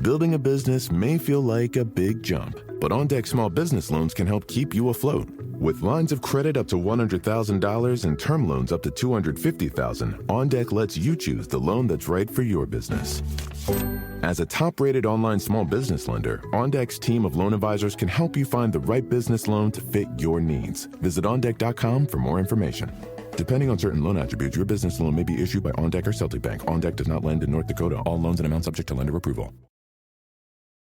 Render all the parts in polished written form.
Building a business may feel like a big jump, but OnDeck Small Business Loans can help keep you afloat. With lines of credit up to $100,000 and term loans up to $250,000, OnDeck lets you choose the loan that's right for your business. As a top-rated online small business lender, OnDeck's team of loan advisors can help you find the right business loan to fit your needs. Visit OnDeck.com for more information. Depending on certain loan attributes, your business loan may be issued by OnDeck or Celtic Bank. OnDeck does not lend in North Dakota. All loans and amounts subject to lender approval.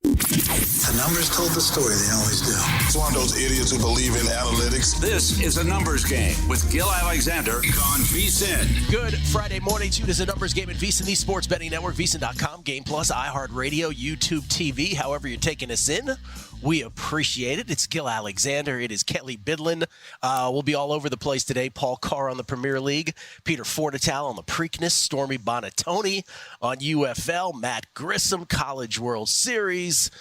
The numbers told the story. They always do. It's one of those idiots who believe in analytics. This is a numbers game with Gill Alexander on VSiN. Good Friday morning. Tune is a numbers game at VSiN, the sports betting network, VSiN.com, Game Plus, iHeartRadio, YouTube TV. However you're taking us in, we appreciate it. It's Gill Alexander. It is Kelley Bydlon. We'll be all over the place today. Paul Carr on the Premier League, Peter Fornital on the Preakness, Stormy Buonantony on UFL, Matt Grissom, College World Series,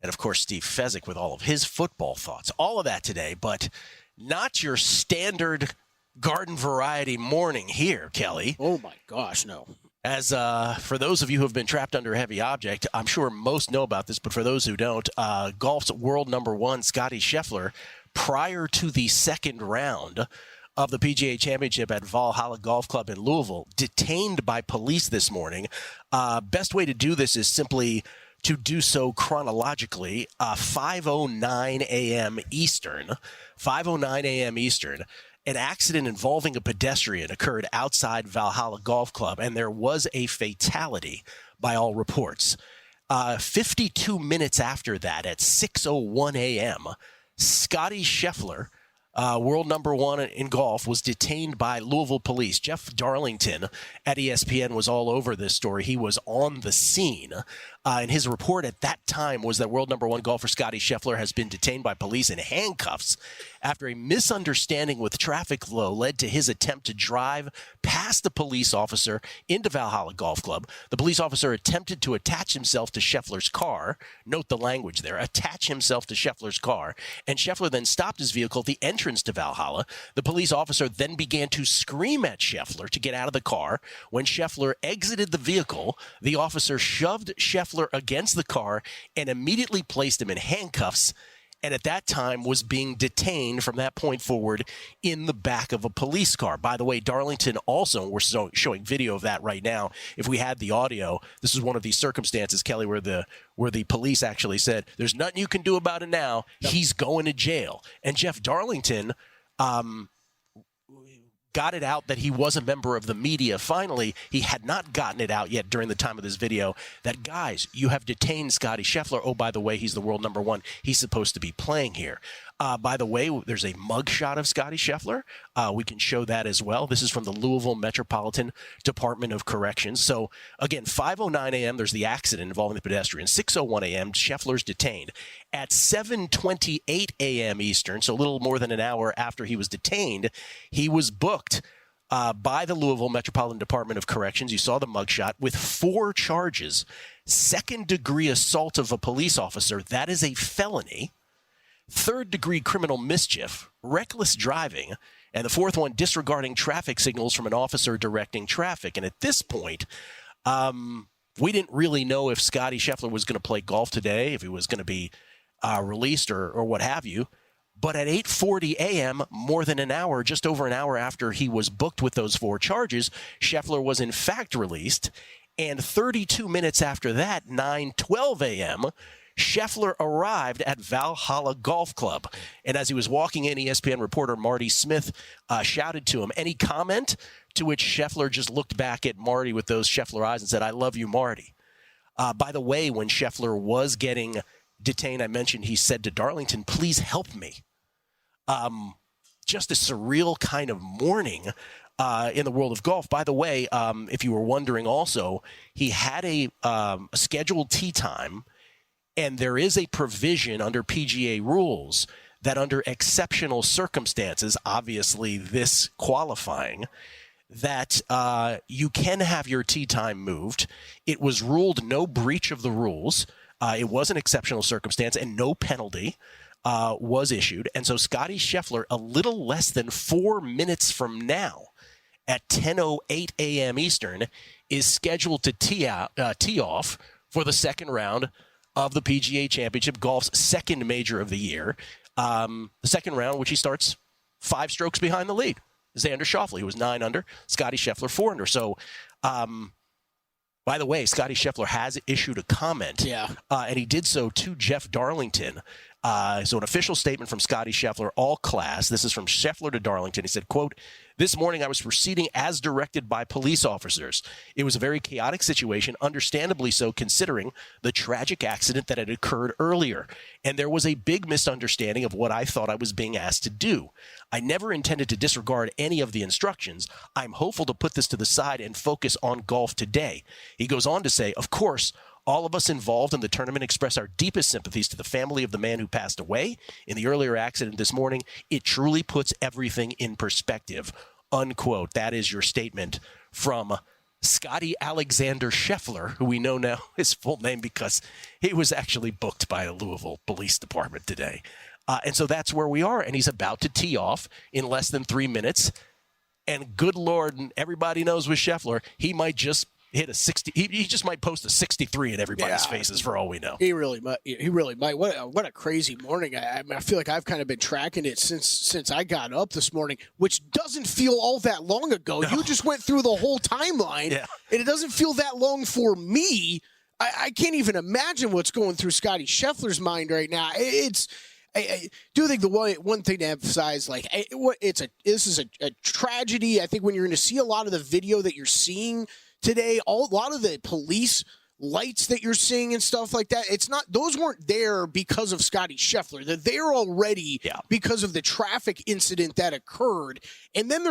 and, of course, Steve Fezzik with all of his football thoughts. All of that today, but not your standard garden variety morning here, Kelley. Oh, my gosh, no. As for those of you who have been trapped under a heavy object, I'm sure most know about this, but for those who don't, golf's world number one, Scottie Scheffler, prior to the second round of the PGA Championship at Valhalla Golf Club in Louisville, detained by police this morning. Best way to do this is simply to do so chronologically, 5:09 a.m. Eastern, 5:09 a.m. Eastern. An accident involving a pedestrian occurred outside Valhalla Golf Club, and there was a fatality by all reports. 52 minutes after that, at 6:01 a.m., Scottie Scheffler, world number one in golf, was detained by Louisville police. Jeff Darlington at ESPN was all over this story. He was on the scene. And his report at that time was that world number one golfer Scottie Scheffler has been detained by police in handcuffs after a misunderstanding with traffic flow led to his attempt to drive past the police officer into Valhalla Golf Club. The police officer attempted to attach himself to Scheffler's car. Note the language there. Attach himself to Scheffler's car. And Scheffler then stopped his vehicle at the entrance to Valhalla. The police officer then began to scream at Scheffler to get out of the car. When Scheffler exited the vehicle, the officer shoved Scheffler against the car and immediately placed him in handcuffs, and at that time was being detained from that point forward in the back of a police car. By the way, Darlington also, we're showing video of that right now. If we had the audio, this is one of these circumstances, Kelley, where the police actually said, there's nothing you can do about it now. Yep. He's going to jail. And Jeff Darlington got it out that he was a member of the media. Finally, he had not gotten it out yet during the time of this video that, guys, you have detained Scottie Scheffler. Oh, by the way, he's the world number one. He's supposed to be playing here. By the way, there's a mug shot of Scottie Scheffler. We can show that as well. This is from the Louisville Metropolitan Department of Corrections. So, again, 5:09 a.m., there's the accident involving the pedestrian. 6:01 a.m., Scheffler's detained. At 7:28 a.m. Eastern, so a little more than an hour after he was detained, he was booked by the Louisville Metropolitan Department of Corrections. You saw the mugshot with 4 charges. Second-degree assault of a police officer, that is a felony. Third-degree criminal mischief, reckless driving, and the fourth one, disregarding traffic signals from an officer directing traffic. And at this point, we didn't really know if Scottie Scheffler was going to play golf today, if he was going to be released or what have you. But at 8:40 a.m., more than an hour, just over an hour after he was booked with those 4 charges, Scheffler was in fact released. And 32 minutes after that, 9:12 a.m., Scheffler arrived at Valhalla Golf Club. And as he was walking in, ESPN reporter Marty Smith shouted to him. Any comment? To which Scheffler just looked back at Marty with those Scheffler eyes and said, "I love you, Marty." By the way, when Scheffler was getting detained, I mentioned he said to Darlington, "Please help me." Just a surreal kind of morning in the world of golf. By the way, if you were wondering also, he had a scheduled tee time. And there is a provision under PGA rules that under exceptional circumstances, obviously this qualifying, that you can have your tee time moved. It was ruled no breach of the rules. It was an exceptional circumstance, and no penalty was issued. And so Scottie Scheffler, a little less than 4 minutes from now, at 10:08 a.m. Eastern, is scheduled to tee off for the second round of the PGA Championship, golf's second major of the year. The second round, which he starts 5 strokes behind the lead. Xander Schauffele, who was 9 under. Scottie Scheffler, 4 under. So, by the way, Scottie Scheffler has issued a comment, and he did so to Jeff Darlington. So an official statement from Scottie Scheffler, all class. This is from Scheffler to Darlington. He said, quote, "This morning I was proceeding as directed by police officers. It was a very chaotic situation, understandably so considering the tragic accident that had occurred earlier. And there was a big misunderstanding of what I thought I was being asked to do. I never intended to disregard any of the instructions. I'm hopeful to put this to the side and focus on golf today." He goes on to say, "Of course, all of us involved in the tournament express our deepest sympathies to the family of the man who passed away in the earlier accident this morning. It truly puts everything in perspective," unquote. That is your statement from Scottie Alexander Scheffler, who we know now his full name because he was actually booked by the Louisville Police Department today. And so that's where we are. And he's about to tee off in less than 3 minutes. And good Lord, and everybody knows with Scheffler, he might just hit a 60. He just might post a 63 in everybody's faces for all we know. He really might. He really might. What a crazy morning. I feel like I've kind of been tracking it since I got up this morning, which doesn't feel all that long ago. No. You just went through the whole timeline, and it doesn't feel that long for me. I can't even imagine what's going through Scottie Scheffler's mind right now. I do think the one thing to emphasize, like, this is a tragedy. I think when you're going to see a lot of the video that you're seeing today, a lot of the police lights that you're seeing and stuff like that, those weren't there because of Scottie Scheffler. They're there already because of the traffic incident that occurred. And then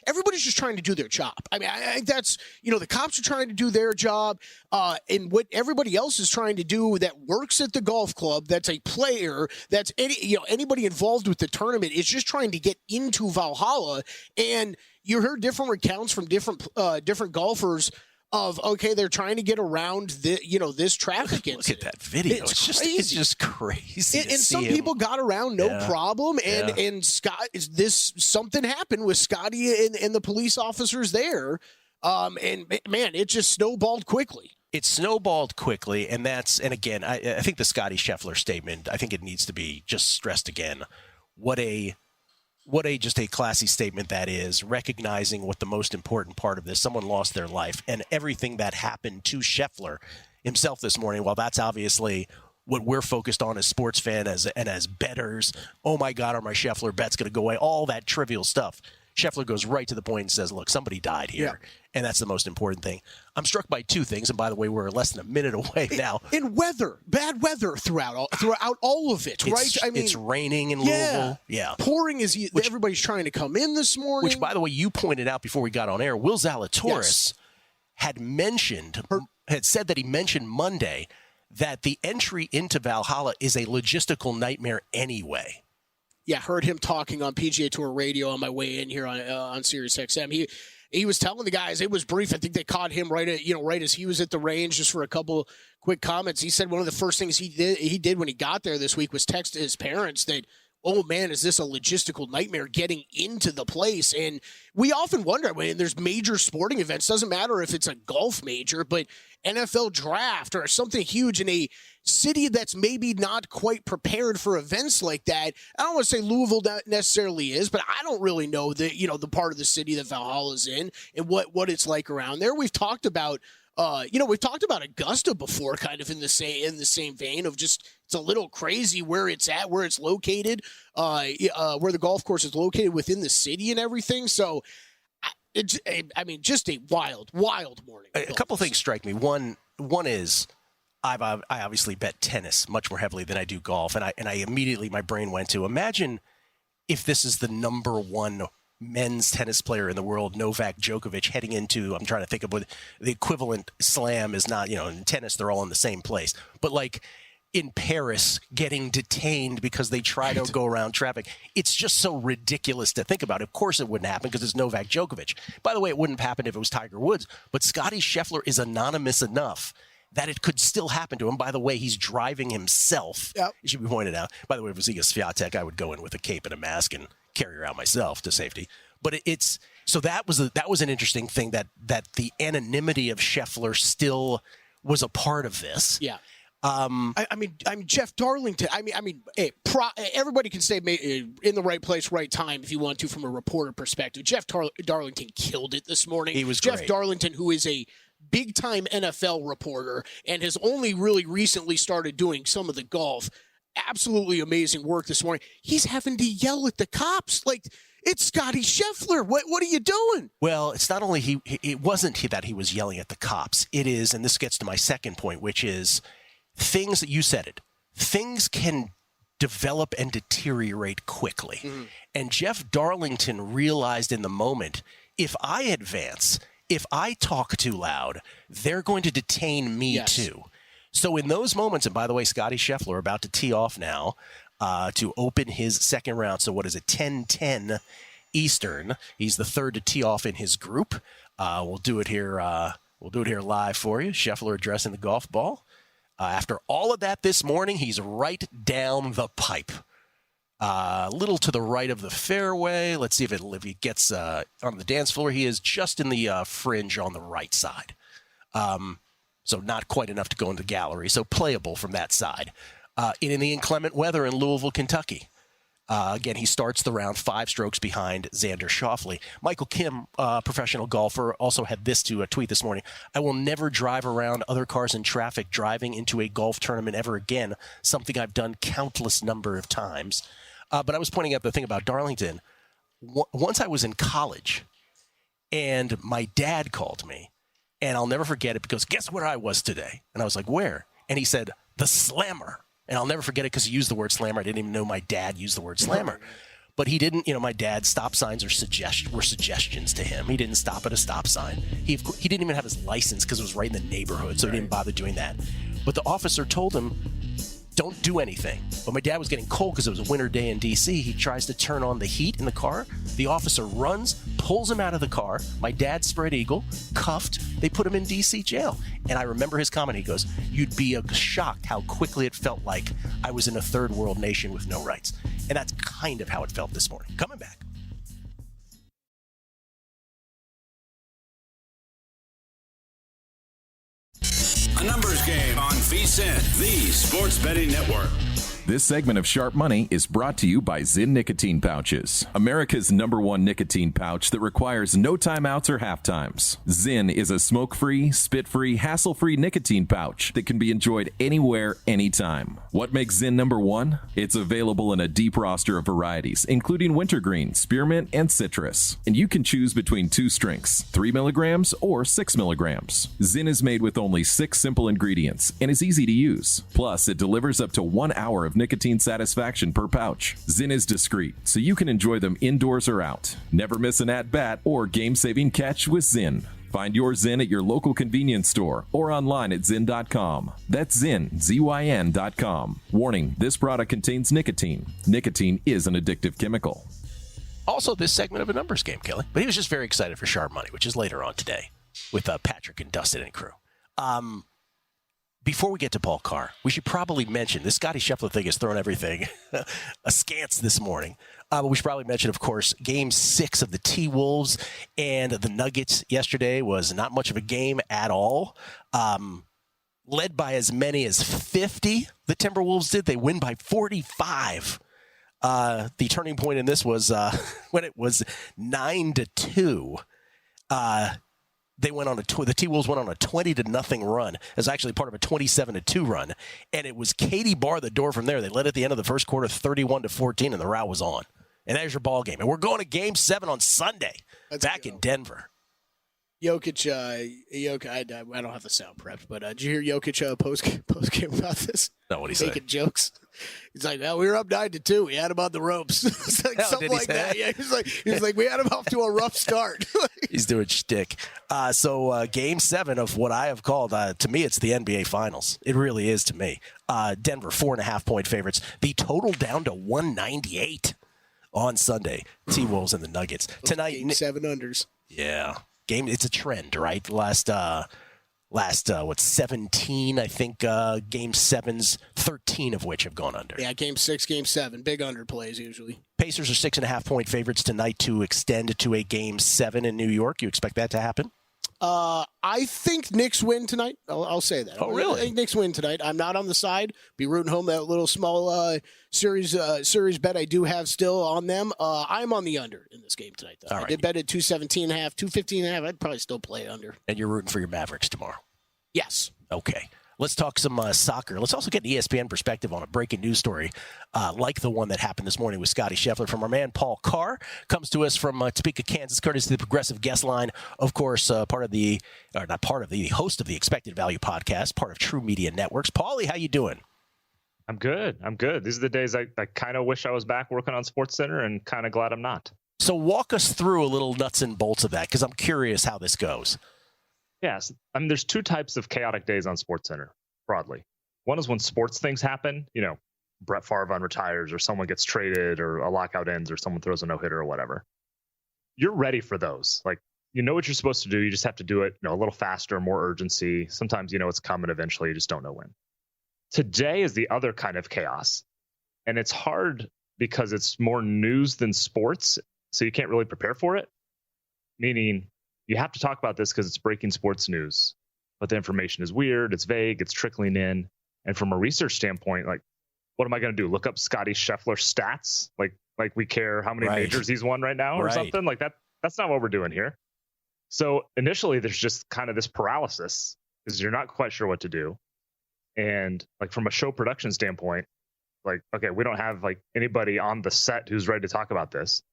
everybody's just trying to do their job. I mean, I think that's, the cops are trying to do their job. And what everybody else is trying to do that works at the golf club, that's a player, that's anybody involved with the tournament, is just trying to get into Valhalla. And you heard different recounts from different golfers of, okay, they're trying to get around this traffic incident. Look at that video. It's just crazy. And some people got around no problem. And something happened with Scottie and the police officers there. And man, it just snowballed quickly. It snowballed quickly, and again, I think the Scottie Scheffler statement, I think it needs to be just stressed again. What a classy statement that is, recognizing what the most important part of this, someone lost their life, and everything that happened to Scheffler himself this morning. While that's obviously what we're focused on as sports fans and as bettors, oh my God, are my Scheffler bets going to go away? All that trivial stuff. Scheffler goes right to the point and says, look, somebody died here. Yeah. And that's the most important thing. I'm struck by 2 things. And by the way, we're less than a minute away now. In bad weather throughout all of it, right? I mean, it's raining in Louisville. Yeah. Pouring everybody's trying to come in this morning. Which, by the way, you pointed out before we got on air, Will Zalatoris had said that he mentioned Monday that the entry into Valhalla is a logistical nightmare anyway. Yeah, heard him talking on PGA Tour Radio on my way in here on Sirius XM. He was telling the guys, it was brief. I think they caught him right as he was at the range, just for a couple quick comments. He said one of the first things he did when he got there this week was text his parents that, oh man, is this a logistical nightmare getting into the place? And we often wonder, when there's major sporting events, doesn't matter if it's a golf major, but NFL draft or something huge in a city that's maybe not quite prepared for events like that. I don't want to say Louisville necessarily is, but I don't really know the part of the city that Valhalla's in and what it's like around there. We've talked about Augusta before, kind of in the same vein of just, it's a little crazy where it's at, where it's located, where the golf course is located within the city and everything. So, just a wild morning. A couple things strike me. One is, I obviously bet tennis much more heavily than I do golf, and I immediately, my brain went to, imagine if this is the number 1 men's tennis player in the world, Novak Djokovic, heading into, I'm trying to think of what the equivalent slam is. Not, in tennis, they're all in the same place, but like in Paris, getting detained because they try to go around traffic. It's just so ridiculous to think about. Of course it wouldn't happen because it's Novak Djokovic. By the way, it wouldn't happen if it was Tiger Woods, but Scottie Scheffler is anonymous enough that it could still happen to him. By the way, he's driving himself. Yep. It should be pointed out. By the way, if it was Zia Nejad, I would go in with a cape and a mask and carry around myself to safety. But so that was an interesting thing, that the anonymity of Scheffler still was a part of this. Yeah. I mean, Jeff Darlington. Hey, everybody can say in the right place, right time if you want to, from a reporter perspective. Jeff Darlington killed it this morning. He was Jeff great. Darlington, who is a big-time NFL reporter and has only really recently started doing some of the golf. Absolutely amazing work this morning. He's having to yell at the cops like, it's Scottie Scheffler. What are you doing? Well, it's not only it wasn't that he was yelling at the cops. It is, and this gets to my second point, which is things that you said it. Things can develop and deteriorate quickly. Mm-hmm. And Jeff Darlington realized in the moment, if I advance, if I talk too loud, they're going to detain me too. So in those moments, and by the way, Scottie Scheffler about to tee off now to open his second round. So what is it, 10-10 Eastern? He's the third to tee off in his group. We'll do it here. We'll do it here live for you. Scheffler addressing the golf ball. After all of that this morning, he's right down the pipe. A little to the right of the fairway. Let's see if he gets on the dance floor. He is just in the fringe on the right side. So not quite enough to go into the gallery. So playable from that side. In the inclement weather in Louisville, Kentucky. Again, he starts the round 5 strokes behind Xander Schauffele. Michael Kim, professional golfer, also had this to tweet this morning. I will never drive around other cars in traffic driving into a golf tournament ever again, something I've done countless number of times. But I was pointing out the thing about Darlington. Once I was in college, and my dad called me, and I'll never forget it because guess where I was today? And I was like, where? And he said, the Slammer. And I'll never forget it because he used the word slammer. I didn't even know my dad used the word slammer. But he didn't, my dad's stop signs were suggestions to him. He didn't stop at a stop sign. He didn't even have his license because it was right in the neighborhood, so he didn't bother doing that. But the officer told him, don't do anything. But my dad was getting cold because it was a winter day in D.C. He tries to turn on the heat in the car. The officer runs, pulls him out of the car. My dad spread eagle, cuffed. They put him in D.C. jail. And I remember his comment. He goes, you'd be shocked how quickly it felt like I was in a third world nation with no rights. And that's kind of how it felt this morning. Coming back. A numbers game on VSiN, the Sports Betting Network. This segment of Sharp Money is brought to you by Zyn Nicotine Pouches, America's #1 nicotine pouch that requires no timeouts or half times. Zyn is a smoke-free, spit-free, hassle-free nicotine pouch that can be enjoyed anywhere, anytime. What makes Zyn #1? It's available in a deep roster of varieties, including wintergreen, spearmint, and citrus. And you can choose between 2 strengths, 3 milligrams or 6 milligrams. Zyn is made with only 6 simple ingredients and is easy to use. Plus, it delivers up to 1 hour of nicotine satisfaction per pouch. Zyn is discreet, so you can enjoy them indoors or out. Never miss an at-bat or game-saving catch with Zyn. Find your Zyn at your local convenience store or online at Zyn.com. That's Zyn, ZYN.com. Warning, this product contains nicotine. Nicotine is an addictive chemical. Also, this segment of a numbers game, Kelley. But he was just very excited for Sharp Money, which is later on today with Patrick and Dustin and crew. Before we get to Paul Carr, we should probably mention this Scottie Scheffler thing has thrown everything askance this morning. But we should probably mention, of course, Game 6 of the T-Wolves and the Nuggets yesterday was not much of a game at all. Led by as many as 50, the Timberwolves did. They win by 45. The turning point in this was when it was 9-2. They went on the T-Wolves went on a 20-0 run. It was actually part of a 27-2 run, and it was Katie barred the door from there. They led at the end of the first quarter 31-14, and the rout was on. And there's your ball game. And we're going to Game 7 on Sunday back in Denver. Jokic, I don't have the sound prepped, but did you hear Jokic post-game about this? No, what he said? Making jokes. He's like, well, we were up 9-2. We had him on the ropes. It's like something like that. Yeah, he's like, we had him off to a rough start. He's doing shtick. So Game 7 of what I have called, to me, it's the NBA Finals. It really is to me. Denver, 4.5-point favorites. The total down to 198 on Sunday. T-Wolves and the Nuggets. Tonight, Game 7 unders. Yeah. Game. It's a trend, right? Last 17, I think, Game 7s, 13 of which have gone under. Yeah, Game 6, Game 7, big underplays usually. Pacers are 6.5-point favorites tonight to extend to a Game 7 in New York. You expect that to happen? I think Knicks win tonight. I'll say that. Oh, really? I think Knicks win tonight. I'm not on the side. Be rooting home that little small series bet I do have still on them. I'm on the under in this game tonight, though. All right. I did bet at 217.5, 215.5. I'd probably still play under. And you're rooting for your Mavericks tomorrow. Yes. Okay. Let's talk some soccer. Let's also get an ESPN perspective on a breaking news story like the one that happened this morning with Scottie Scheffler from our man Paul Carr. Comes to us from Topeka, Kansas, courtesy of the Progressive Guest Line. Of course, the host of the Expected Value podcast, part of True Media Networks. Paulie, how you doing? I'm good. These are the days I kind of wish I was back working on SportsCenter and kind of glad I'm not. So walk us through a little nuts and bolts of that, because I'm curious how this goes. Yes. I mean, there's two types of chaotic days on SportsCenter, broadly. One is when sports things happen, Brett Favre retires or someone gets traded or a lockout ends or someone throws a no-hitter or whatever. You're ready for those. Like, you know what you're supposed to do. You just have to do it, a little faster, more urgency. Sometimes, it's coming eventually. You just don't know when. Today is the other kind of chaos. And it's hard because it's more news than sports. So you can't really prepare for it. Meaning, you have to talk about this because it's breaking sports news, but the information is weird, it's vague, it's trickling in. And from a research standpoint, like, what am I going to do? Look up Scottie Scheffler stats? Like we care how many majors he's won right now or something like that? That's not what we're doing here. So initially there's just kind of this paralysis because you're not quite sure what to do. And like from a show production standpoint, like, okay, we don't have like anybody on the set who's ready to talk about this.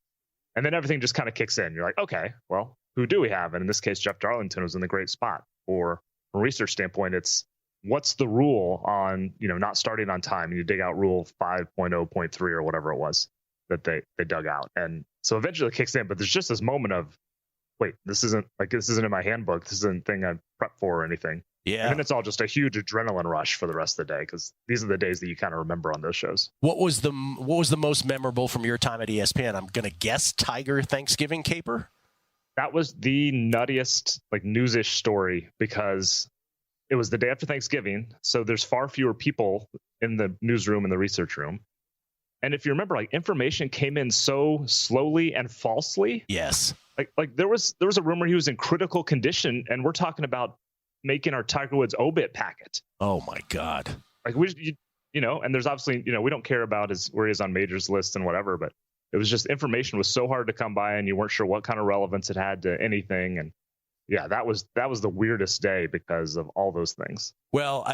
And then everything just kind of kicks in. You're like, okay, well, who do we have? And in this case, Jeff Darlington was in the great spot. Or from a research standpoint, it's what's the rule on, not starting on time? And you dig out rule 5.0.3 or whatever it was that they dug out. And so eventually it kicks in, but there's just this moment of, wait, this isn't in my handbook. This isn't a thing I prepped for or anything. Yeah. And then it's all just a huge adrenaline rush for the rest of the day because these are the days that you kind of remember on those shows. What was the most memorable from your time at ESPN? I'm going to guess Tiger Thanksgiving caper. That was the nuttiest, like, news-ish story because it was the day after Thanksgiving. So there's far fewer people in the newsroom and the research room. And if you remember, like, information came in so slowly and falsely. Yes. Like there was a rumor he was in critical condition, and we're talking about making our Tiger Woods obit packet. Oh my God. Like and there's obviously, we don't care about where he is on majors lists and whatever, but it was just information was so hard to come by and you weren't sure what kind of relevance it had to anything. And yeah, that was the weirdest day because of all those things. Well,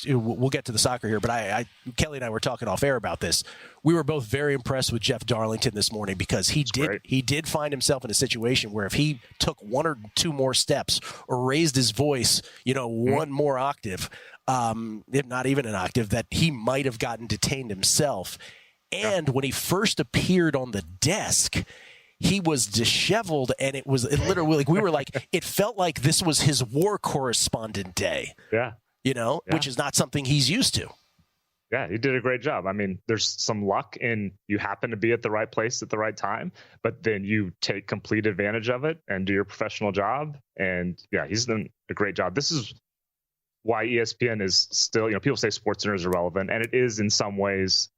we'll get to the soccer here, but Kelley and I were talking off air about this. We were both very impressed with Jeff Darlington this morning because he did find himself in a situation where if he took one or two more steps or raised his voice, one more octave, if not even an octave, that he might have gotten detained himself. And when he first appeared on the desk, he was disheveled, and it literally like we were like, it felt like this was his war correspondent day. Yeah. Which is not something he's used to. Yeah, he did a great job. I mean, there's some luck in you happen to be at the right place at the right time, but then you take complete advantage of it and do your professional job. And yeah, he's done a great job. This is why ESPN is still, people say SportsCenter is irrelevant, and it is in some ways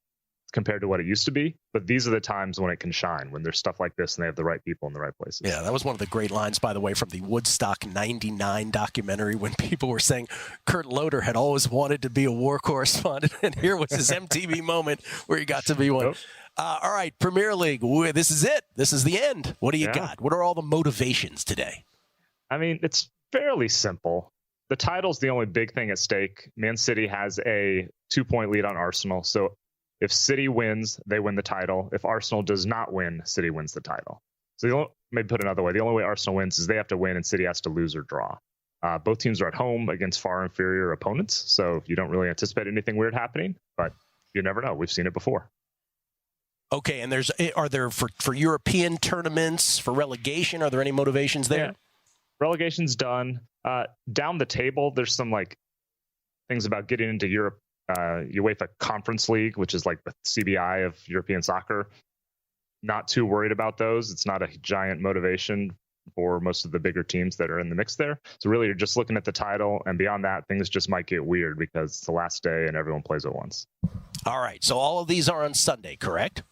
compared to what it used to be. But these are the times when it can shine, when there's stuff like this and they have the right people in the right places. Yeah, that was one of the great lines, by the way, from the Woodstock 99 documentary when people were saying Kurt Loder had always wanted to be a war correspondent, and here was his MTV moment where he got to be one. Nope. All right, Premier League, this is it. This is the end. What do you got? What are all the motivations today? I mean, it's fairly simple. The title's the only big thing at stake. Man City has a 2-point lead on Arsenal, so if City wins, they win the title. If Arsenal does not win, City wins the title. So maybe put another way, the only way Arsenal wins is they have to win and City has to lose or draw. Both teams are at home against far inferior opponents, so you don't really anticipate anything weird happening, but you never know. We've seen it before. Okay, and are there for European tournaments, for relegation, are there any motivations there? Yeah. Relegation's done. Down the table, there's some things about getting into Europe. UEFA Conference League, which is like the CBI of European soccer. Not too worried about those. It's not a giant motivation for most of the bigger teams that are in the mix there. So really, you're just looking at the title, and beyond that, things just might get weird because it's the last day and everyone plays at once. All right. So all of these are on Sunday, correct?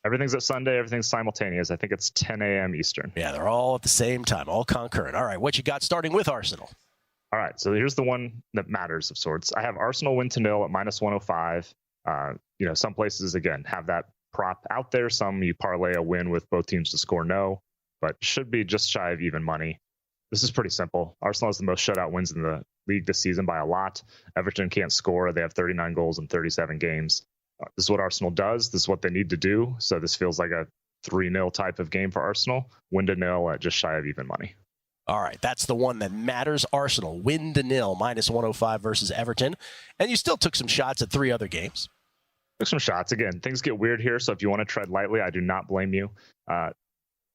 Everything's at Sunday. Everything's simultaneous. I think it's 10 a.m. Eastern. Yeah, they're all at the same time, all concurrent. All right, what you got starting with Arsenal? All right, so here's the one that matters of sorts. I have Arsenal win to nil at minus 105. Some places, again, have that prop out there. Some you parlay a win with both teams to score no, but should be just shy of even money. This is pretty simple. Arsenal has the most shutout wins in the league this season by a lot. Everton can't score. They have 39 goals in 37 games. This is what Arsenal does. This is what they need to do. So this feels like a 3-0 type of game for Arsenal. Win to nil at just shy of even money. All right, that's the one that matters. Arsenal win to nil, minus 105 versus Everton. And you still took some shots at 3 other games. Took some shots. Again, things get weird here. So if you want to tread lightly, I do not blame you.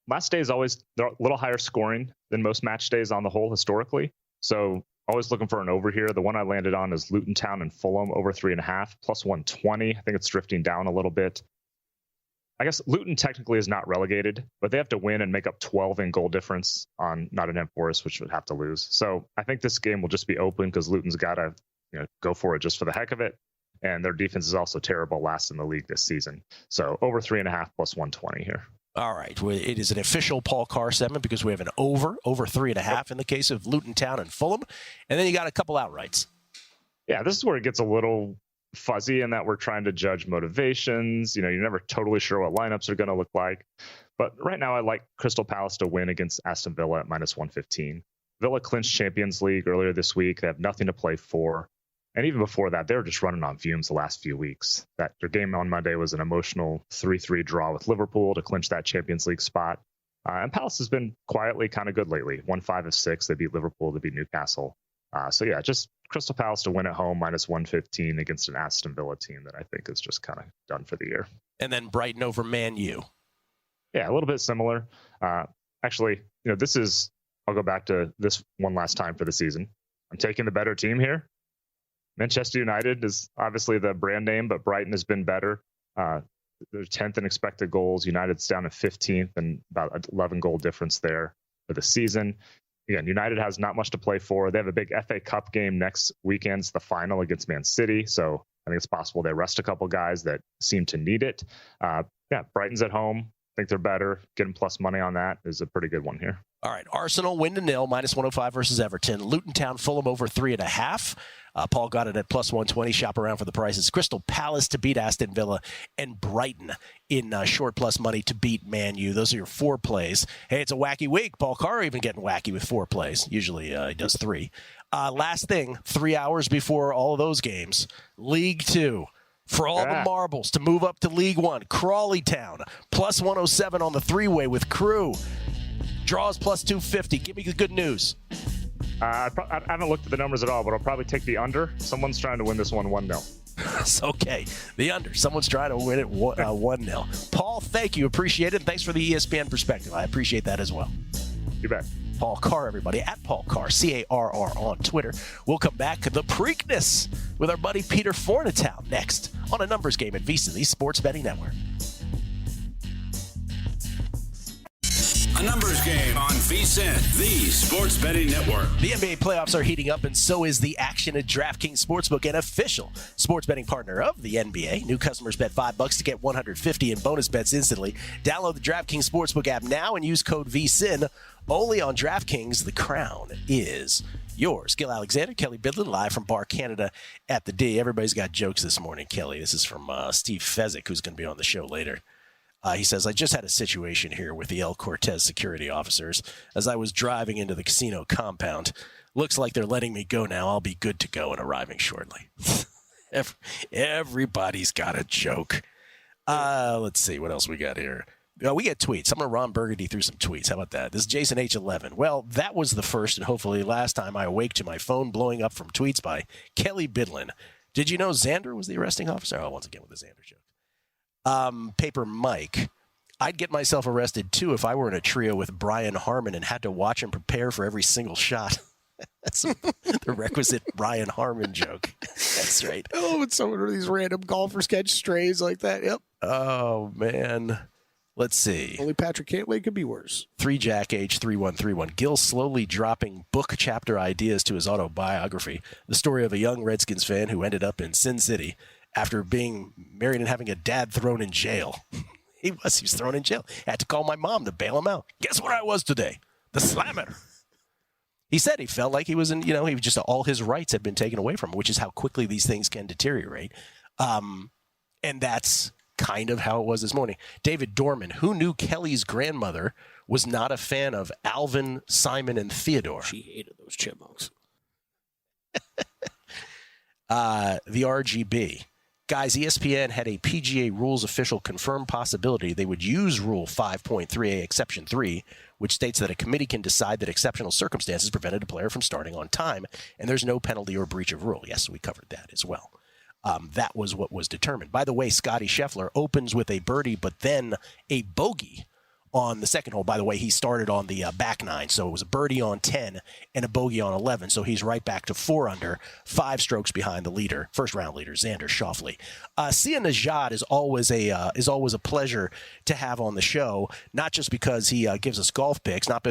Last day is always a little higher scoring than most match days on the whole historically. So always looking for an over here. The one I landed on is Luton Town and Fulham over 3.5 plus 120. I think it's drifting down a little bit. I guess Luton technically is not relegated, but they have to win and make up 12 in goal difference on Nottingham Forest, which would have to lose. So I think this game will just be open because Luton's got to go for it just for the heck of it. And their defense is also terrible, last in the league this season. So over 3.5 plus 120 here. All right. Well, it is an official Paul Carr segment because we have an over 3.5 in the case of Luton Town and Fulham. And then you got a couple outrights. Yeah, this is where it gets a little fuzzy in that we're trying to judge motivations. You're never totally sure what lineups are going to look like. But right now I like Crystal Palace to win against Aston Villa at minus 115. Villa clinched Champions League earlier this week. They have nothing to play for. And even before that, they were just running on fumes the last few weeks. That their game on Monday was an emotional 3-3 draw with Liverpool to clinch that Champions League spot. And Palace has been quietly kind of good lately. 1-5 of 6. They beat Liverpool. They beat Newcastle. Just Crystal Palace to win at home, minus 115 against an Aston Villa team that I think is just kind of done for the year. And then Brighton over Man U. Yeah, a little bit similar. Actually, I'll go back to this one last time for the season. I'm taking the better team here. Manchester United is obviously the brand name, but Brighton has been better. They're 10th in expected goals. United's down to 15th and about 11 goal difference there for the season. Again, United has not much to play for. They have a big FA Cup game next weekend. It's the final against Man City. So I think it's possible they rest a couple guys that seem to need it. Brighton's at home. I think they're better. Getting plus money on that is a pretty good one here. All right, Arsenal win to nil, minus 105 versus Everton. Luton Town, Fulham over 3.5. Paul got it at plus 120. Shop around for the prices. Crystal Palace to beat Aston Villa, and Brighton in short plus money to beat Man U. Those are your 4 plays. Hey, it's a wacky week. Paul Carr even getting wacky with 4 plays. Usually he does 3. Last thing, 3 hours before all of those games, League 2. For all the marbles to move up to League 1, Crawley Town, plus 107 on the 3-way with Crew. Draws plus 250. Give me the good news. I haven't looked at the numbers at all, but I'll probably take the under. Someone's trying to win this one 1-0. It's okay. The under. Someone's trying to win it 1-0. Paul, thank you. Appreciate it. Thanks for the ESPN perspective. I appreciate that as well. You bet. Paul Carr, everybody, at Paul Carr, C-A-R-R on Twitter. We'll come back to the Preakness with our buddy Peter Fornatown next on A Numbers Game at VSiN, the Sports Betting Network. A Numbers Game on VSiN, the Sports Betting Network. The NBA playoffs are heating up, and so is the action at DraftKings Sportsbook, an official sports betting partner of the NBA. New customers bet $5 to get $150 in bonus bets instantly. Download the DraftKings Sportsbook app now and use code VSiN. Only on DraftKings, the crown is yours. Gill Alexander, Kelley Bydlon, live from Bar Canada at the D. Everybody's got jokes this morning, Kelley. This is from Steve Fezzik, who's going to be on the show later. He says, I just had a situation here with the El Cortez security officers as I was driving into the casino compound. Looks like they're letting me go now. I'll be good to go and arriving shortly. Everybody's got a joke. Let's see what else we got here. We get tweets. I'm going to Ron Burgundy through some tweets. How about that? This is Jason H11. Well, that was the first and hopefully last time I awake to my phone blowing up from tweets by Kelley Bydlon. Did you know Xander was the arresting officer? Oh, once again with the Xander joke. Paper Mike, I'd get myself arrested, too, if I were in a trio with Brian Harmon and had to watch him prepare for every single shot. That's the requisite Brian Harmon joke. That's right. Oh, it's some of these random golfers catch strays like that. Yep. Oh, man. Let's see. Only Patrick Cantlay could be worse. 3Jack H3131. Gill slowly dropping book chapter ideas to his autobiography. The story of a young Redskins fan who ended up in Sin City after being married and having a dad thrown in jail. He was thrown in jail. I had to call my mom to bail him out. Guess what I was today? The slammer. He said he felt like he was he was just all his rights had been taken away from him, which is how quickly these things can deteriorate. And that's kind of how it was this morning. David Dorman, who knew Kelley's grandmother was not a fan of Alvin, Simon, and Theodore. She hated those chipmunks. The RGB. Guys, ESPN had a PGA rules official confirm possibility they would use Rule 5.3a, Exception 3, which states that a committee can decide that exceptional circumstances prevented a player from starting on time, and there's no penalty or breach of rule. Yes, we covered that as well. That was what was determined. By the way, Scottie Scheffler opens with a birdie, but then a bogey on the second hole. By the way, he started on the back nine, so it was a birdie on 10 and a bogey on 11, so he's right back to 4 under, 5 strokes behind the leader, first-round leader, Xander Schauffele. Zia Nejad is always a pleasure to have on the show, not just because he gives us golf picks, not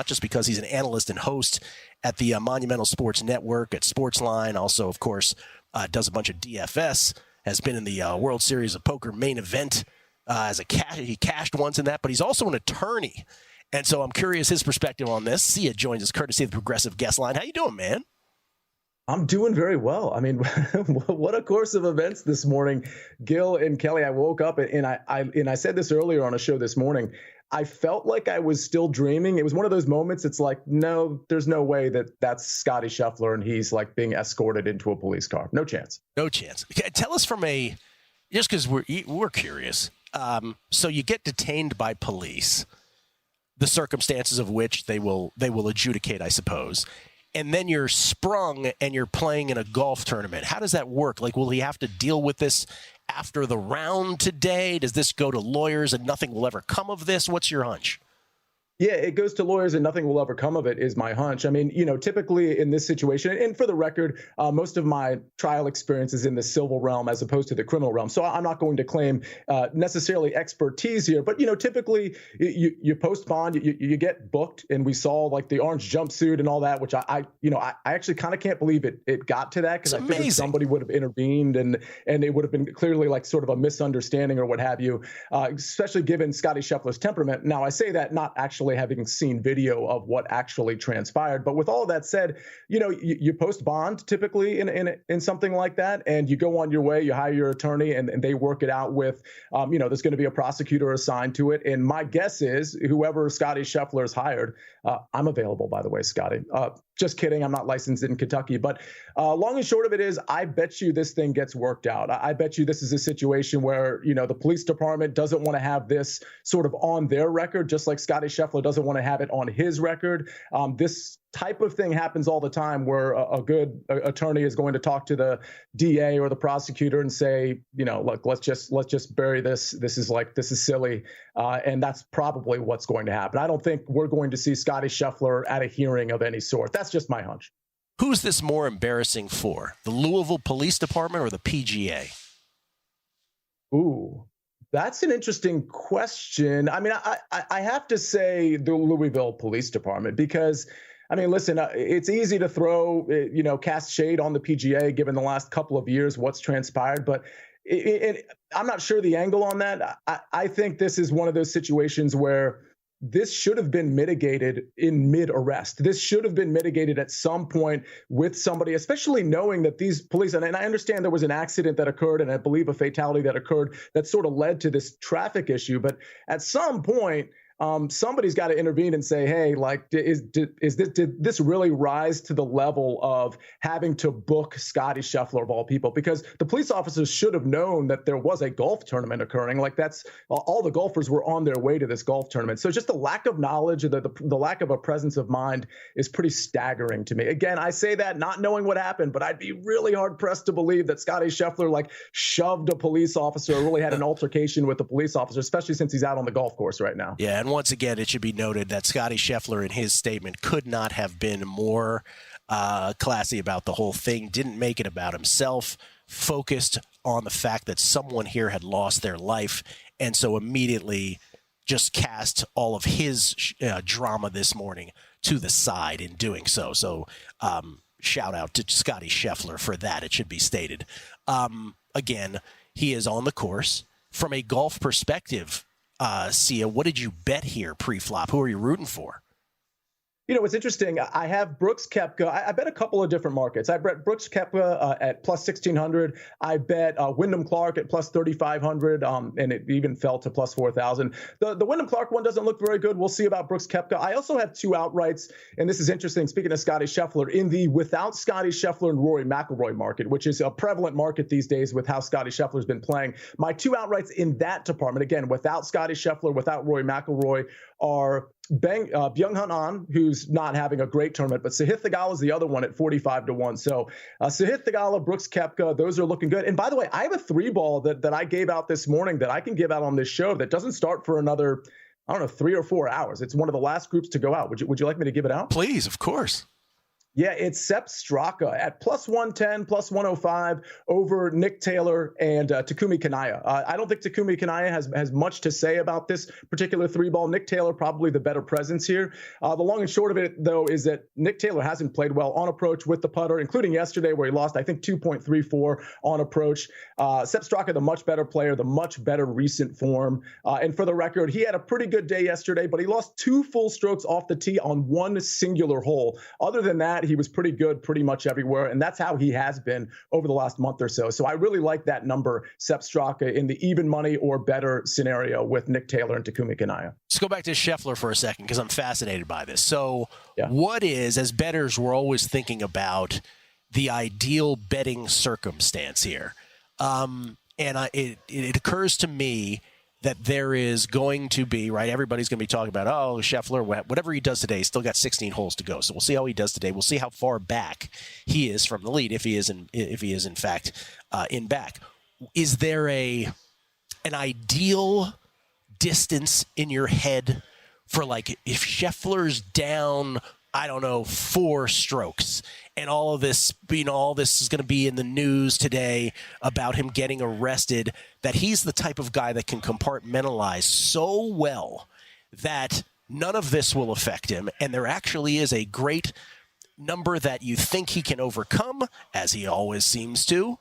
just because he's an analyst and host at the Monumental Sports Network, at Sportsline, also, of course, does a bunch of DFS, has been in the World Series of Poker main event as he cashed once in that, but he's also an attorney. And so I'm curious his perspective on this. Zia joins us courtesy of the Progressive Guest Line. How you doing, man? I'm doing very well. I mean, what a course of events this morning. Gill and Kelley, I woke up and I said this earlier on a show this morning. I felt like I was still dreaming. It was one of those moments. It's like, no, there's no way that's Scottie Scheffler and he's like being escorted into a police car. No chance. No chance. Tell us just because we're curious. So you get detained by police, the circumstances of which they will adjudicate, I suppose. And then you're sprung and you're playing in a golf tournament. How does that work? Like, will he have to deal with this after the round today? Does this go to lawyers and nothing will ever come of this? What's your hunch? Yeah, it goes to lawyers and nothing will ever come of it is my hunch. I mean, typically in this situation, and for the record, most of my trial experience is in the civil realm as opposed to the criminal realm. So I'm not going to claim necessarily expertise here, but, typically you post bond, you get booked, and we saw like the orange jumpsuit and all that, which I actually kind of can't believe it got to that, because I figured somebody would have intervened and it would have been clearly like sort of a misunderstanding or what have you, especially given Scottie Scheffler's temperament. Now, I say that not actually having seen video of what actually transpired. But with all of that said, you post bond typically in something like that, and you go on your way, you hire your attorney, and they work it out with, there's going to be a prosecutor assigned to it. And my guess is whoever Scottie Scheffler has hired, I'm available, by the way, Scottie. Just kidding. I'm not licensed in Kentucky. But long and short of it is, I bet you this thing gets worked out. I bet you this is a situation where, the police department doesn't want to have this sort of on their record, just like Scottie Scheffler doesn't want to have it on his record. This type of thing happens all the time, where a good attorney is going to talk to the DA or the prosecutor and say, look, let's just bury this. This is silly. And that's probably what's going to happen. I don't think we're going to see Scottie Scheffler at a hearing of any sort. That's just my hunch. Who's this more embarrassing for? The Louisville Police Department or the PGA? Ooh, that's an interesting question. I mean, I have to say the Louisville Police Department, because I mean, listen, it's easy to throw, cast shade on the PGA given the last couple of years, what's transpired. But I'm not sure the angle on that. I think this is one of those situations where this should have been mitigated in mid-arrest. This should have been mitigated at some point with somebody, especially knowing that these police, and I understand there was an accident that occurred, and I believe a fatality that occurred that sort of led to this traffic issue. But at some point, somebody's got to intervene and say, hey, like, did this really rise to the level of having to book Scottie Scheffler of all people? Because the police officers should have known that there was a golf tournament occurring. Like, that's all the golfers were on their way to this golf tournament. So just the lack of knowledge, the lack of a presence of mind is pretty staggering to me. Again, I say that not knowing what happened, but I'd be really hard pressed to believe that Scottie Scheffler like shoved a police officer or really had an altercation with a police officer, especially since he's out on the golf course right now. Yeah. And once again, it should be noted that Scottie Scheffler in his statement could not have been more classy about the whole thing, didn't make it about himself, focused on the fact that someone here had lost their life, and so immediately just cast all of his drama this morning to the side in doing so. So shout out to Scottie Scheffler for that, it should be stated. Again, he is on the course. From a golf perspective, Sia, what did you bet here pre-flop? Who are you rooting for? You know, it's interesting. I have Brooks Koepka. I bet a couple of different markets. I bet Brooks Koepka at plus 1,600. I bet Wyndham Clark at plus 3,500, and it even fell to plus 4,000. The Wyndham Clark one doesn't look very good. We'll see about Brooks Koepka. I also have two outrights, and this is interesting. Speaking of Scottie Scheffler, in the without Scottie Scheffler and Rory McIlroy market, which is a prevalent market these days with how Scottie Scheffler's been playing, my two outrights in that department, again, without Scottie Scheffler, without Rory McIlroy, are Byung-Hun An, who's not having a great tournament, but Sahith Theegala is the other one at 45-1. So Sahith Theegala, Brooks Koepka, those are looking good. And by the way, I have a 3-ball that I gave out this morning that I can give out on this show that doesn't start for another, 3 or 4 hours. It's one of the last groups to go out. Would you like me to give it out? Please, of course. Yeah, it's Sepp Straka at plus 110, plus 105 over Nick Taylor and Takumi Kanaya. I don't think Takumi Kanaya has much to say about this particular 3-ball. Nick Taylor probably the better presence here. The long and short of it, though, is that Nick Taylor hasn't played well on approach with the putter, including yesterday where he lost, I think, 2.34 on approach. Sepp Straka, the much better player, the much better recent form. And for the record, he had a pretty good day yesterday, but he lost 2 full strokes off the tee on one singular hole. Other than that, he was pretty good pretty much everywhere, and that's how he has been over the last month or so. So I really like that number, Sepp Straka, in the even money or better scenario with Nick Taylor and Takumi Kanaya. Let's go back to Scheffler for a second because I'm fascinated by this. So What is, as bettors, we're always thinking about the ideal betting circumstance here. It occurs to me that there is going to be, right, everybody's going to be talking about, Scheffler, whatever he does today, he's still got 16 holes to go. So we'll see how he does today. We'll see how far back he is from the lead, if he is in fact in back. Is there an ideal distance in your head for, like, if Scheffler's down, 4 strokes, and all this is going to be in the news today about him getting arrested, that he's the type of guy that can compartmentalize so well that none of this will affect him, and there actually is a great number that you think he can overcome, as he always seems to,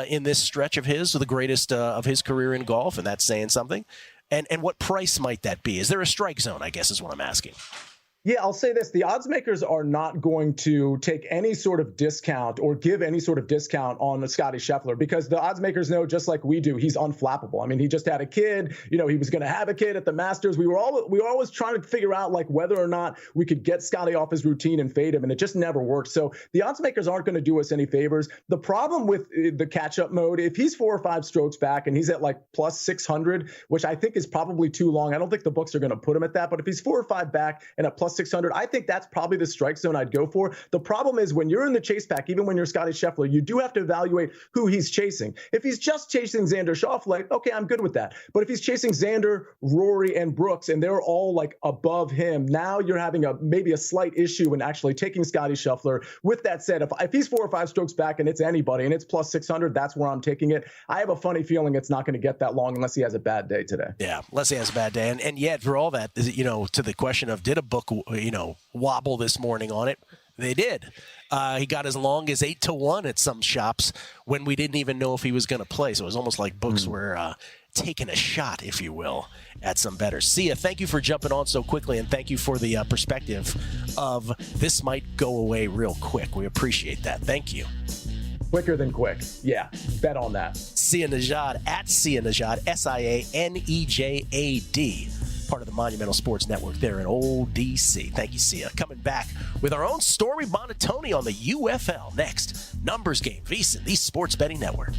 in this stretch of the greatest of his career in golf, and that's saying something. And what price might that be? Is there a strike zone, I guess is what I'm asking. Yeah, I'll say this. The odds makers are not going to take any sort of discount or give any sort of discount on Scottie Scheffler because the odds makers know, just like we do, he's unflappable. I mean, he just had a kid. He was going to have a kid at the Masters. We were always trying to figure out, like, whether or not we could get Scottie off his routine and fade him, and it just never worked. So the odds makers aren't going to do us any favors. The problem with the catch-up mode, if he's 4 or 5 strokes back and he's at like plus 600, which I think is probably too long. I don't think the books are going to put him at that. But if he's 4 or 5 back and at plus 600, I think that's probably the strike zone I'd go for. The problem is when you're in the chase pack, even when you're Scottie Scheffler, you do have to evaluate who he's chasing. If he's just chasing Xander Schauffele, okay, I'm good with that. But if he's chasing Xander, Rory, and Brooks, and they're all like above him, now you're having maybe a slight issue in actually taking Scottie Scheffler. With that said, if he's 4 or 5 strokes back and it's anybody and it's plus 600, that's where I'm taking it. I have a funny feeling it's not going to get that long unless he has a bad day today. Yeah, unless he has a bad day. And yet, for all that, to the question of did a book, wobble this morning on it, they did. He got as long as 8-1 at some shops when we didn't even know if he was going to play. So it was almost like books were taking a shot, if you will, at some bettors. Sia, thank you for jumping on so quickly, and thank you for the perspective of this might go away real quick. We appreciate that. Thank you. Quicker than quick. Yeah, bet on that. Zia Nejad at Zia Nejad, SIANEJAD. Part of the Monumental Sports Network there in Old DC. Thank you, Sia. Coming back with our own Stormy Buonantony on the UFL. Next, Numbers Game, VSiN, the Sports Betting Network.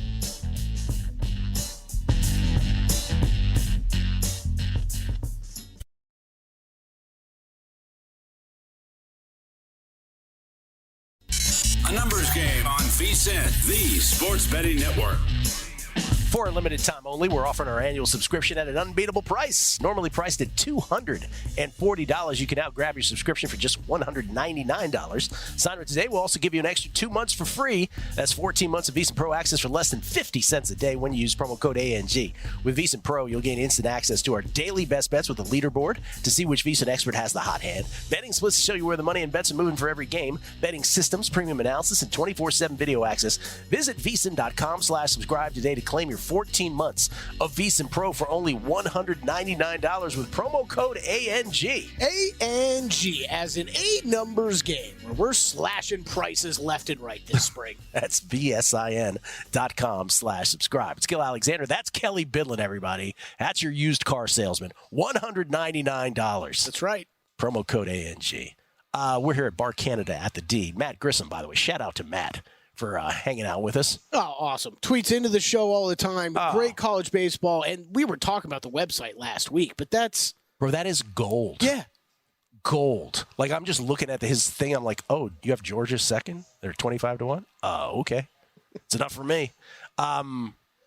A Numbers Game on VSiN, the Sports Betting Network. For a limited time only, we're offering our annual subscription at an unbeatable price. Normally priced at $240. You can now grab your subscription for just $199. Sign up today. We'll also give you an extra 2 months for free. That's 14 months of VSiN Pro access for less than 50 cents a day when you use promo code ANG. With VSiN Pro, you'll gain instant access to our daily best bets with a leaderboard to see which VSiN expert has the hot hand. Betting splits to show you where the money and bets are moving for every game. Betting systems, premium analysis, and 24/7 video access. Visit VSiN.com/subscribe today to claim your 14 months of VEASAN Pro for only $199 with promo code ANG. ANG, as in a numbers game, where we're slashing prices left and right this spring. That's VSIN.com/subscribe. It's Gill Alexander. That's Kelley Bydlon, everybody. That's your used car salesman. $199. That's right. Promo code ANG. We're here at Bar Canada at the D. Matt Grissom, by the way. Shout out to Matt for hanging out with us. Oh, awesome. Tweets into the show all the time. Great college baseball. And we were talking about the website last week, but that's... Bro, that is gold. Yeah. Gold. Like, I'm just looking at his thing. I'm like, oh, you have Georgia second? They're 25-1? Oh, okay. It's enough for me.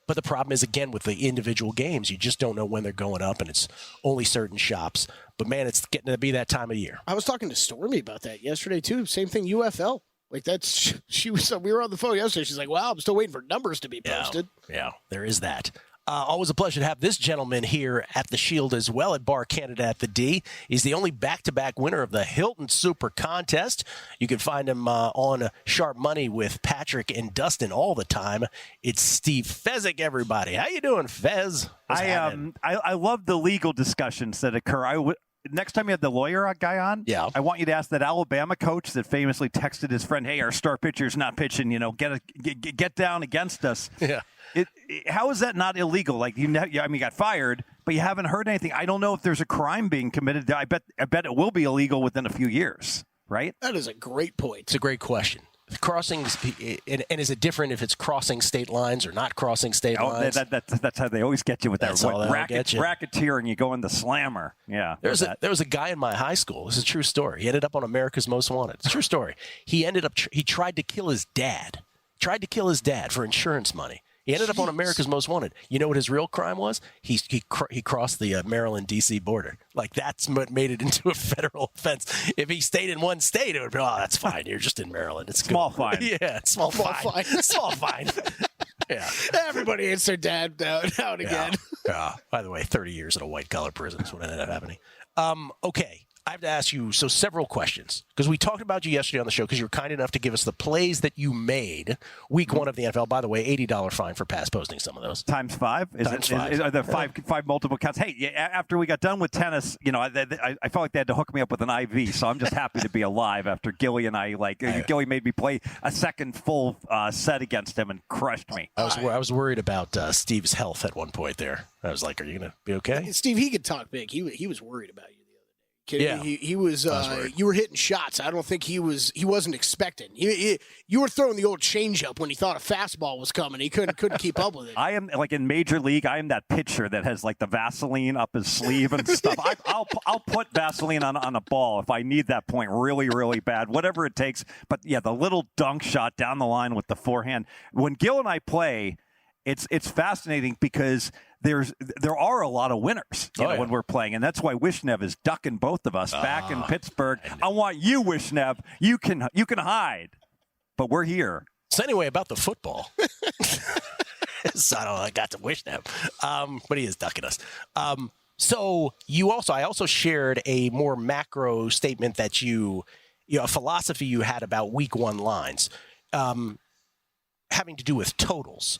But the problem is, again, with the individual games, you just don't know when they're going up, and it's only certain shops. But, man, it's getting to be that time of year. I was talking to Stormy about that yesterday, too. Same thing, UFL. Like, that's, we were on the phone yesterday. She's like, wow, I'm still waiting for numbers to be posted. Yeah, there is that. Always a pleasure to have this gentleman here at the Shield as well at Bar Canada at the D. He's the only back-to-back winner of the Hilton Super Contest. You can find him on Sharp Money with Patrick and Dustin all the time. It's Steve Fezzik, everybody. How you doing, Fez? I love the legal discussions that occur. Next time you have the lawyer guy on, I want you to ask that Alabama coach that famously texted his friend, "Hey, our star pitcher's not pitching. Get down against us." Yeah. How is that not illegal? Like you got fired, but you haven't heard anything. I don't know if there's a crime being committed. I bet it will be illegal within a few years, right? That is a great point. It's a great question. Crossings, and is it different if it's crossing state lines or not crossing state lines? That's how they always get you with that racketeering. You go in the slammer. Yeah. There was a guy in my high school. This is a true story. He ended up on America's Most Wanted. It's a true story. He tried to kill his dad. For insurance money. He ended up on America's Most Wanted. You know what his real crime was? He crossed the Maryland-D.C. border. Like, that's what made it into a federal offense. If he stayed in one state, it would be, oh, that's fine. You're just in Maryland. It's small good. Fine. Yeah, small fine. Small fine. Yeah. Everybody hates their dad now and again. Yeah. By the way, 30 years in a white-collar prison is what ended up happening. Okay. I have to ask you several questions because we talked about you yesterday on the show because you were kind enough to give us the plays that you made week one of the NFL. By the way, $80 fine for pass posting some of those. Times 5? Are there five multiple counts? Hey, after we got done with tennis, I felt like they had to hook me up with an IV, so I'm just happy to be alive after Gilly and I, Gilly made me play a second full set against him and crushed me. I was worried about Steve's health at one point there. I was like, are you going to be okay? Steve, he could talk big. He was worried about you. Yeah. He was. You were hitting shots. I don't think he wasn't expecting. You were throwing the old changeup when he thought a fastball was coming. He couldn't keep up with it. I am like in Major League. I am that pitcher that has like the Vaseline up his sleeve and stuff. I'll put Vaseline on a ball if I need that point really, really bad, whatever it takes. But yeah, the little dunk shot down the line with the forehand. When Gill and I play, it's fascinating because there are a lot of winners when we're playing, and that's why Wishnev is ducking both of us back in Pittsburgh. I want you, Wishnev. You can hide, but we're here. So anyway, about the football. So I got to Wishnev, but he is ducking us. So I also shared a more macro statement that a philosophy you had about week one lines, having to do with totals.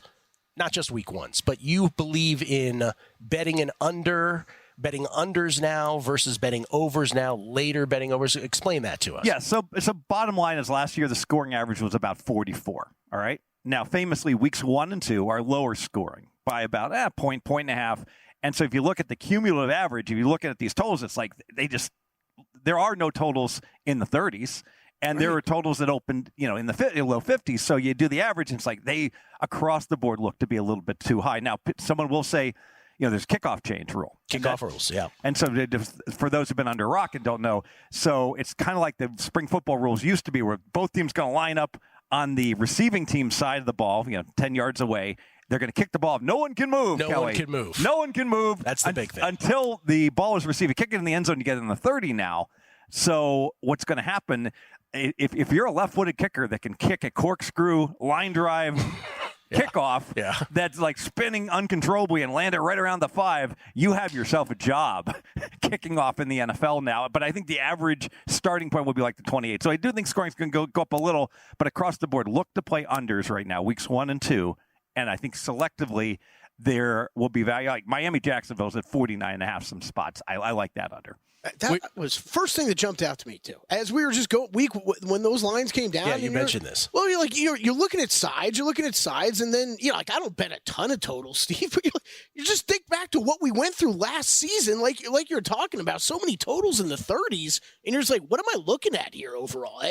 Not just week ones, but you believe in betting betting unders now versus betting overs now, later betting overs. Explain that to us. Yeah, so bottom line is last year the scoring average was about 44, all right? Now, famously, weeks 1 and 2 are lower scoring by about point and a half. And so if you look at the cumulative average, if you look at these totals, it's like there are no totals in the 30s. And there are totals that opened, in the low 50s. So you do the average, and it's like they, across the board, look to be a little bit too high. Now, someone will say, there's kickoff change rule. Kickoff rules, yeah. And so for those who've been under a rock and don't know, so it's kind of like the spring football rules used to be where both teams going to line up on the receiving team side of the ball, 10 yards away. They're going to kick the ball. No one can move, Kelley. No one can move. That's the big thing. Until the ball is received. Kick it in the end zone, you get it in the 30 now. So what's going to happen, if you're a left-footed kicker that can kick a corkscrew, line drive, kickoff that's like spinning uncontrollably and land it right around the 5, you have yourself a job kicking off in the NFL now. But I think the average starting point will be like the 28. So I do think scoring's going to go up a little, but across the board, look to play unders right now, weeks 1 and 2. And I think selectively, there will be value. Like Miami Jacksonville's at 49.5 some spots. I like that under. That was first thing that jumped out to me too. As we were just going when those lines came down. Yeah, you mentioned this. Well, you're looking at sides. You're looking at sides, and then I don't bet a ton of totals, Steve. But you just think back to what we went through last season, like you're talking about, so many totals in the 30s, and you're just like, what am I looking at here overall?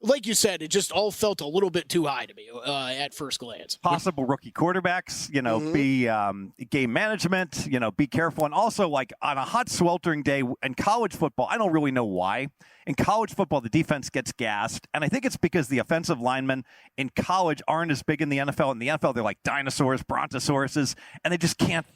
Like you said, it just all felt a little bit too high to me at first glance. Possible rookie quarterbacks, be game management, be careful. And also, like, on a hot sweltering day in college football, I don't really know why. In college football, the defense gets gassed, and I think it's because the offensive linemen in college aren't as big in the NFL. In the NFL, they're like dinosaurs, brontosauruses, and they just can't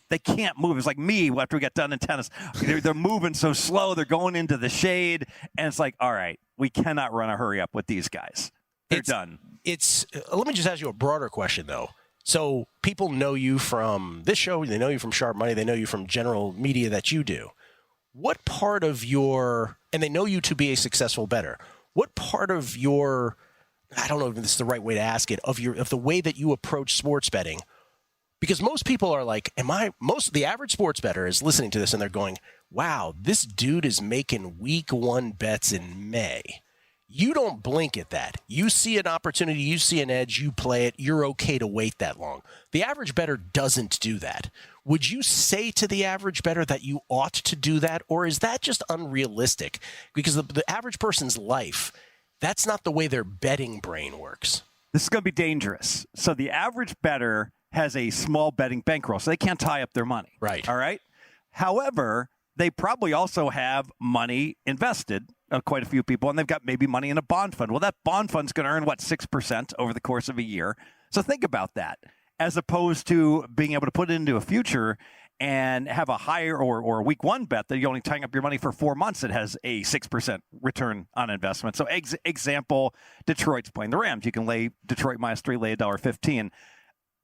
move. It's like me after we got done in tennis. They're moving so slow. They're going into the shade, and it's like, all right, we cannot run a hurry up with these guys. They're done. Let me just ask you a broader question, though. So people know you from this show. They know you from Sharp Money. They know you from general media that you do. What part of and they know you to be a successful bettor. What part of I don't know if this is the right way to ask it, of the way that you approach sports betting? Because most people are like, the average sports bettor is listening to this and they're going, wow, this dude is making week 1 bets in May. You don't blink at that. You see an opportunity, you see an edge, you play it, you're okay to wait that long. The average bettor doesn't do that. Would you say to the average bettor that you ought to do that, or is that just unrealistic? Because the average person's life, that's not the way their betting brain works. This is going to be dangerous. So the average bettor has a small betting bankroll, so they can't tie up their money. Right. All right? However, they probably also have money invested, quite a few people, and they've got maybe money in a bond fund. Well, that bond fund's going to earn, 6% over the course of a year. So think about that, as opposed to being able to put it into a future and have a higher or a week 1 bet that you're only tying up your money for 4 months that has a 6% return on investment. So example, Detroit's playing the Rams. You can lay Detroit -3, lay $1.15.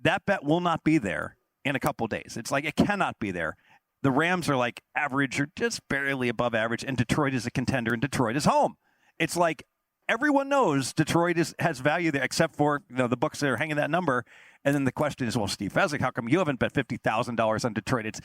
That bet will not be there in a couple days. It's like it cannot be there. The Rams are like average or just barely above average, and Detroit is a contender, and Detroit is home. It's like everyone knows Detroit has value there, except for the books that are hanging that number. And then the question is, well, Steve Fezzik, how come you haven't bet $50,000 on Detroit?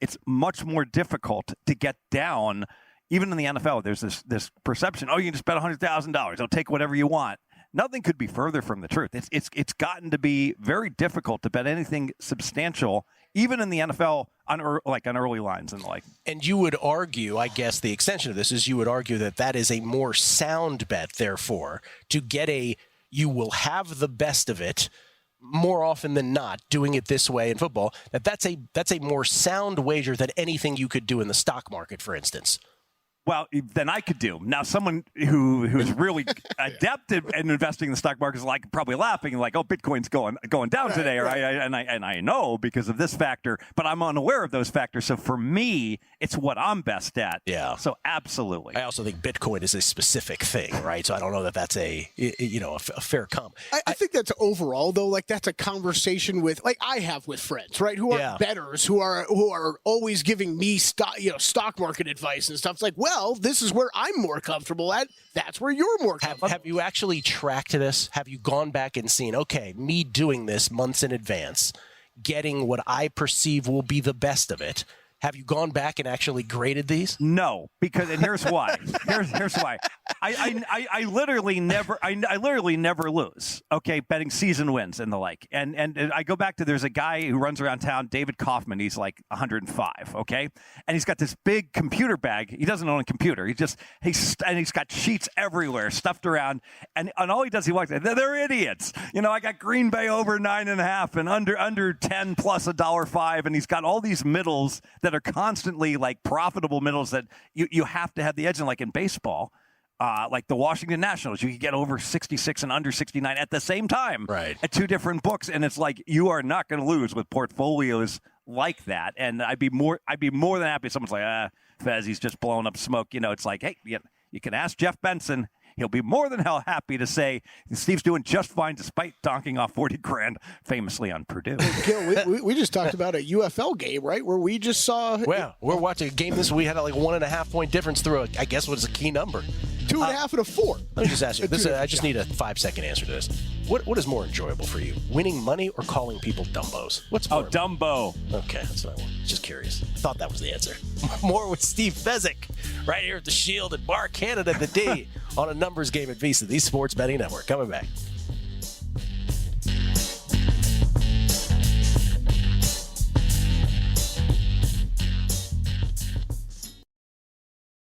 It's much more difficult to get down. Even in the NFL, there's this perception, you can just bet $100,000. They'll take whatever you want. Nothing could be further from the truth. It's gotten to be very difficult to bet anything substantial, even in the NFL, on early lines and the like. And you would argue, I guess the extension of this is you would argue that is a more sound bet, therefore, to get you will have the best of it more often than not, doing it this way in football, that's a more sound wager than anything you could do in the stock market, for instance. Well, than I could do. Now, someone who's really adept at investing in the stock market is probably laughing like, "Oh, Bitcoin's going down today," right. And I know because of this factor, but I'm unaware of those factors. So for me, it's what I'm best at. Yeah. So absolutely. I also think Bitcoin is a specific thing, right? So I don't know that that's a fair comp. I think that's overall though, that's a conversation with I have with friends, right? Who are bettors, who are always giving me stock market advice and stuff. It's like, well, this is where I'm more comfortable at. That's where you're more comfortable. Have you actually tracked this? Have you gone back and seen, okay, me doing this months in advance, getting what I perceive will be the best of it? Have you gone back and actually graded these? No, and here's why. Here's why. I literally never lose. Okay, betting season wins and the like. And I go back to there's a guy who runs around town, David Kaufman. He's like 105. Okay, and he's got this big computer bag. He doesn't own a computer. He's got sheets everywhere stuffed around. And all he does, he walks. They're idiots. I got Green Bay over 9.5 and under 10 plus $1.05. And he's got all these middles that are constantly profitable middles that you have to have the edge in, like in baseball, like the Washington Nationals. You can get over 66 and under 69 at the same time, right, at 2 different books. And it's like, you are not going to lose with portfolios like that. And I'd be more than happy if someone's like, Fez, he's just blowing up smoke. It's like, hey, you can ask Jeff Benson. He'll be more than happy to say Steve's doing just fine despite donking off $40,000 famously on Purdue. Gil, we just talked about a UFL game, right, where we just saw. Well, we're watching a game this week. We had a 1.5 point difference through I guess what is a key number. 2.5 and a 4. Let me just ask you. I just need a 5-second answer to this. What is more enjoyable for you, winning money or calling people Dumbos? What's more? Dumbo. Okay, that's what I want. Just curious. Thought that was the answer. More with Steve Fezzik right here at the Shield at Bar Canada, the D, on a numbers game at VSiN, the Sports Betting Network. Coming back.